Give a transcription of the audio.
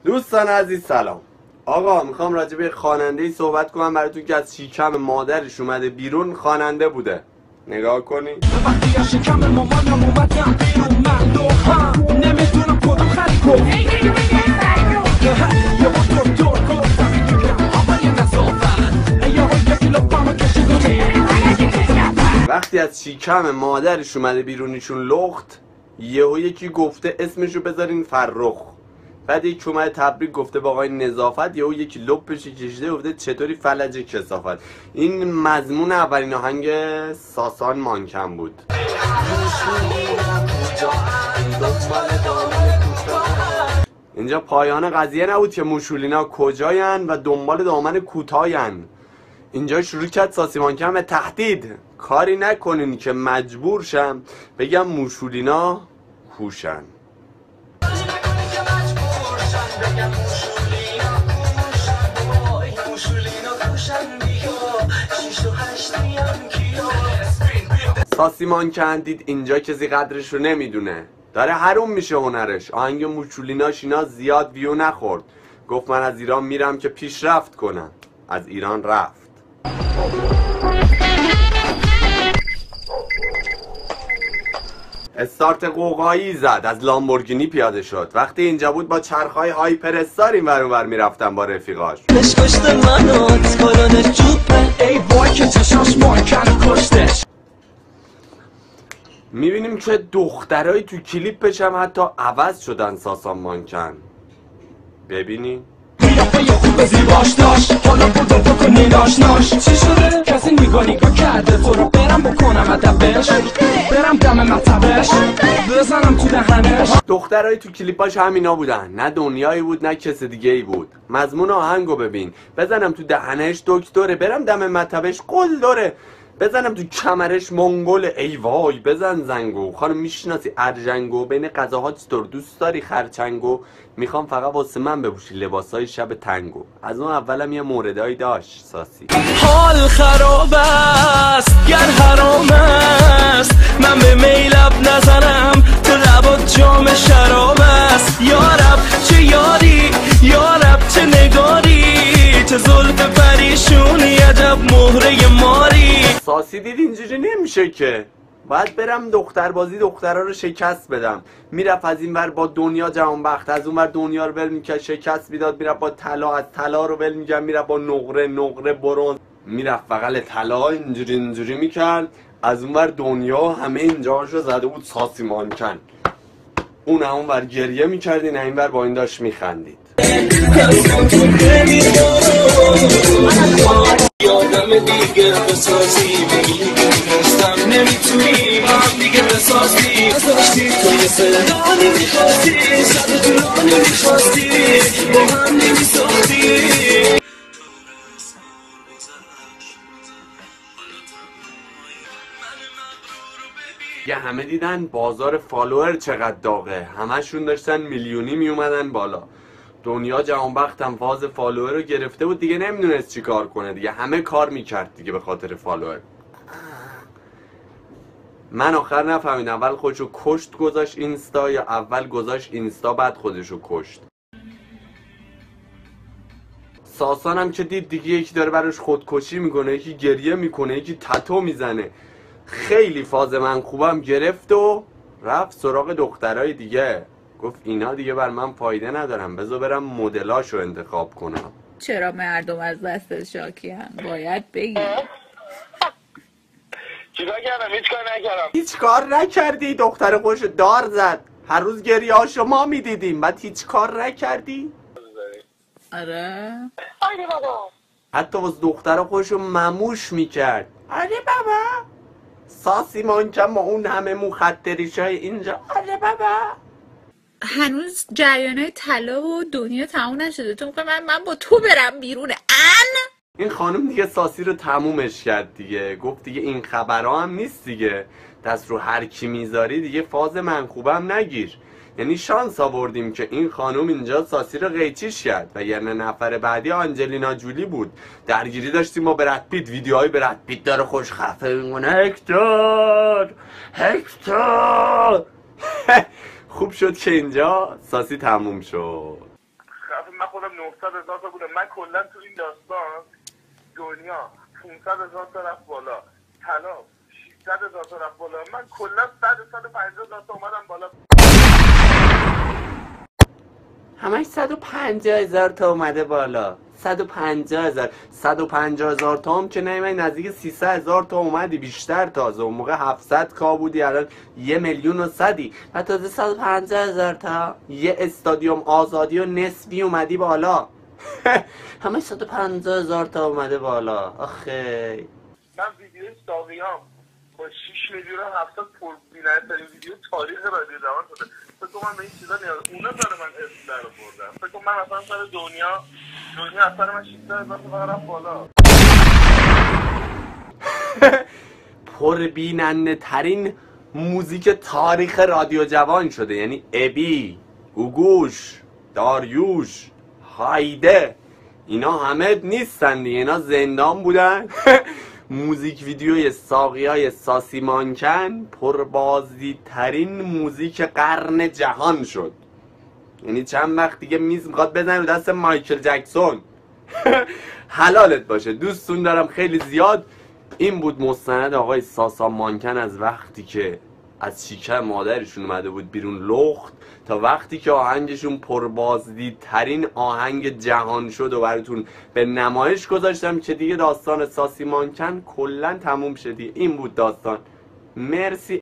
دوستان عزیز سلام. آقا میخوام راجع به خواننده‌ای صحبت کنم براتون که از شکم مادرش اومده بیرون، خواننده بوده. نگاه کنید. وقتی از شکم مامانم اومدم بیرون من لوحم نمیدونم کدوم خرید کن یه با دکتر گفتم هوای نظافت یه کیلو پامو کشیدونی. وقتی از شکم مادرش اومده بیرونیشون لخت، یهو یکی گفته اسمشو بذارین فرخ. بعد یکی اومده تبریک گفته با آقای نظافت، یهو یکی لپش کشیده گفته چطوری فلج کثافت. این مضمون اولین آهنگ ساسان مانکن بود. اینجا پایان قضیه نبود که موشولینا کجاین و دنبال دامن کوتاین. اینجا شروع کرد ساسی مانکن به تهدید. کاری نکنین که مجبور شم بگم موشولینا کوشن. ساسی مانکن دید اینجا کسی قدرش رو نمیدونه، داره حروم میشه هنرش. آهنگ موشولیناش اینا زیاد ویو نخورد، گفت من از ایران میرم که پیشرفت کنم. از ایران رفت. استارت قوقایی زد، از لامبورگینی پیاده شد. وقتی اینجا بود با چرخهای هایپر استار این ور اون ور میرفتن با رفیقاش. میبینیم که دخترای تو کلیپش هم حتی عوض شدن ساسان مانکن. ببینیم قیافه خوب زیباش داشت، حالا بودو بکنی ناش چی شده؟ کسی نگاه کرده تو رو برم بکنم ادبش، برم دم مطبش بزنم تو دهنش. دخترای تو کلیپاش همینا بودن، نه دنیایی بود نه کس دیگه ای بود. مضمون آهنگو ببین، بزنم تو دهنش دکتره، برم دم مطبش قل داره، بزنم تو کمرش منگل ای وای، بزن زنگو. خانم میشناسی ارجنگو؟ بین غذاها چطور دوست داری خرچنگو؟ میخوام فقط واسه من بپوشی لباسای شب تنگو. از اون اولم یه موردایی داشت ساسی. حال خراب است گر حرام است، من به میلب نزنم تو لبات جام شراب است. یارب چه یاری، یارب چه نگاری، چه زلف پریشونی، عجب مهره ماری. ساسی دید اینجوری نمیشه که، باید برم دختربازی دخترها رو شکست بدم. میرفت از این ور با دنیا جهانبخت، از اون ور دنیا رو ول میکرد شکست میداد. میرفت با طلا، از طلا رو ول میکرد میرفت با نقره برنز، میرفت بغل طلا اینجوری میکرد. از اون ور دنیا همه اینجاشو زده بود ساسی مانکن. اون اون ور گریه میکرد، این این ور با این داشت میخندید. یادم دیگه بسازی میگیستم نمیتونی با هم دیگه بسازی، ازاشتی توی صدا نمیخواستی، صدا تو نمیخواستی، با هم نمیساختی. یه همه دیدن بازار فالوور چقدر داغه، همشون داشتن میلیونی میومدن بالا. دنیا جهانبختم فاز فالوور رو گرفته بود دیگه، نمیدونست چی کار کنه دیگه، همه کار میکرد دیگه به خاطر فالوور. من آخر نفهمیدم اول خودشو کشت گذاشت اینستا یا اول گذاشت اینستا بعد خودشو کشت. ساسان هم که دید دیگه یکی داره براش خودکشی میکنه، یکی گریه میکنه، یکی تتو میزنه، خیلی فاز من خوبم گرفت و رفت سراغ دخترای دیگه. گفت اینا دیگه بر من فایده ندارم، بذار برم مدلاشو انتخاب کنم. چرا مردم از دست شاکی‌ان؟ باید بگی. چیکار کردم؟ هیچ کار نکردم. هیچ کار نکردی؟ دختر خوش دار زد، هر روز گریه ها شما میدیدیم، بعد هیچ کار نکردی؟ آره آره بابا. حتی واسه دختر خوشو مموش میکرد. آره بابا. ساسی مانکن ما اون همه مخدریشای اینجا. آره بابا. هنوز جریانای طلا و دنیا تموم نشده، تو میگه من با تو برم بیرون ان. این خانم دیگه ساسی رو تمومش کرد دیگه، گفت دیگه این خبرها هم نیست دیگه، دست رو هر کی میذاری دیگه فاز من خوبم نگیر. یعنی شانس آوردیم که این خانم اینجا ساسی رو قیچیش کرد و یعنی نفر بعدی آنجلینا جولی بود. درگیری داشتیم با براد پیت، ویدیوهای براد پیت داره خوش خفه میکنه هکتور خوب شد که اینجا ساسی تموم شد. خودم 900,000 تا بودم. من کلا تو این داستان دنیا 500,000 تا رفت بالا، طلا 600,000 تا رفت بالا، من کلا 150,000 تا اومدم بالا. همش 150,000 تا اومده بالا. 150,000 تا هم که نیمه نزدیک 300,000 تا اومدی، بیشتر. تازه اون موقع 700 کا بودی، الان 1,100,000 و تازه 150,000 تا یه استادیوم آزادی و نصفی اومدی بالا. همه 150,000 تا اومده بالا. آخه من ویدیو ساقیام با 6,700,000 پربیننده ویدیو تاریخ رادیو جوان شده. فکر کنم من به این چیزا نیاز، اونا سر من اسم در آوردن. فکر کنم من اصلا سر دنیا اصلا من 600,000 تا فقط رفت بالا. پربیننده ترین موزیک تاریخ رادیو جوان شده. یعنی ابی، گوگوش، داریوش، هایده، اینا همه نیستن دیگه، اینا زندان بودن. موزیک ویدیوی ساقیای ساسی مانکن پربازدید ترین موزیک قرن جهان شد. یعنی چند وقت دیگه میز میخواد بزنه رو دست مایکل جکسون. حلالت باشه، دوستون دارم خیلی زیاد. این بود مستند آقای ساسا مانکن از وقتی که از شکم مادرشون اومده بود بیرون لخت تا وقتی که آهنگشون پربازدید ترین آهنگ جهان شد و براتون به نمایش گذاشتم که دیگه داستان ساسی مانکن کلا تموم شدی. این بود داستان. مرسی.